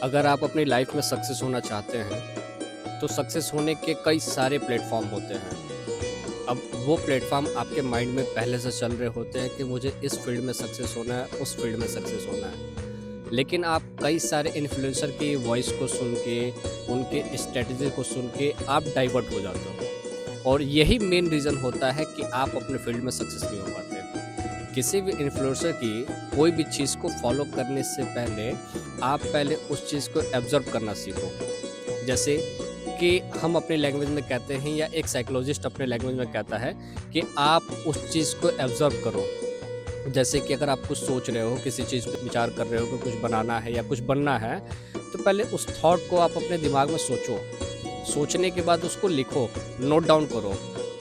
अगर आप अपनी लाइफ में सक्सेस होना चाहते हैं, तो सक्सेस होने के कई सारे प्लेटफ़ॉर्म होते हैं। अब वो प्लेटफ़ॉर्म आपके माइंड में पहले से चल रहे होते हैं कि मुझे इस फ़ील्ड में सक्सेस होना है, उस फ़ील्ड में सक्सेस होना है। लेकिन आप कई सारे इन्फ्लुएंसर की वॉइस को सुन के, उनके स्ट्रैटेजी को सुन के आप डाइवर्ट हो जाते हो। और यही मेन रीज़न होता है कि आप अपने फ़ील्ड में सक्सेस नहीं हो पाते। किसी भी इन्फ्लुएंसर की कोई भी चीज़ को फॉलो करने से पहले आप पहले उस चीज़ को ऑब्ज़र्व करना सीखो। जैसे कि हम अपनी लैंग्वेज में कहते हैं या एक साइकोलॉजिस्ट अपने लैंग्वेज में कहता है कि आप उस चीज़ को ऑब्ज़र्व करो। जैसे कि अगर आप कुछ सोच रहे हो, किसी चीज़ पे विचार कर रहे हो कि कुछ बनाना है या कुछ बनना है, तो पहले उस थॉट को आप अपने दिमाग में सोचो। सोचने के बाद उसको लिखो, नोट डाउन करो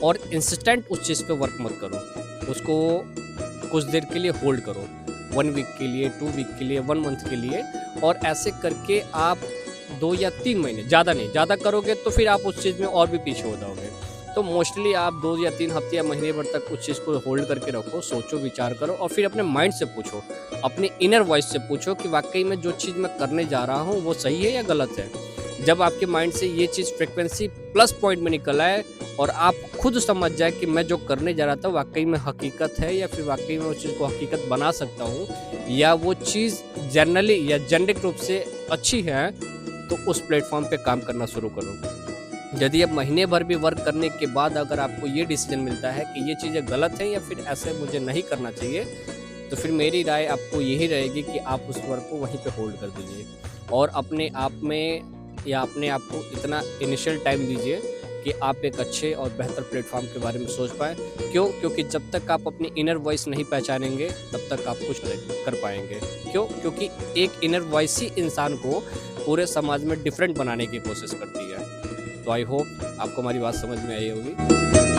और इंस्टेंट उस चीज़ पे वर्क मत करो। उसको कुछ देर के लिए होल्ड करो, 1 वीक के लिए, 2 वीक के लिए, 1 मंथ के लिए, और ऐसे करके आप 2 या 3 महीने, ज़्यादा नहीं, ज़्यादा करोगे तो फिर आप उस चीज़ में और भी पीछे हो जाओगे। तो मोस्टली आप 2 या 3 हफ्ते या महीने भर तक उस चीज़ को होल्ड करके रखो, सोचो, विचार करो और फिर अपने माइंड से पूछो, अपने इनर वॉइस से पूछो कि वाक़ई में जो चीज़ मैं करने जा रहा हूँ वो सही है या गलत है? जब आपके माइंड से ये चीज़ फ्रीक्वेंसी प्लस पॉइंट में निकल आए और आप खुद समझ जाए कि मैं जो करने जा रहा था वाक़ई में हकीकत है या फिर वाक़ई में उस चीज़ को हकीकत बना सकता हूँ, या वो चीज़ जनरली या जेनेरिक रूप से अच्छी है, तो उस प्लेटफ़ॉर्म पे काम करना शुरू करो। यदि अब महीने भर भी वर्क करने के बाद अगर आपको ये डिसीज़न मिलता है कि ये चीज़ें गलत हैं या फिर ऐसे मुझे नहीं करना चाहिए, तो फिर मेरी राय आपको यही रहेगी कि आप उस वर्क को वहीं पे होल्ड कर दीजिए और अपने आप में या अपने आप को इतना इनिशियल टाइम दीजिए कि आप एक अच्छे और बेहतर प्लेटफ़ॉर्म के बारे में सोच पाएँ। क्यों? क्योंकि जब तक आप अपनी इनर वॉइस नहीं पहचानेंगे, तब तक आप कुछ नहीं कर पाएँगे। क्यों? क्योंकि एक इनर वॉइस ही इंसान को पूरे समाज में डिफरेंट बनाने की कोशिश करती है। तो आई होप आपको हमारी बात समझ में आई होगी।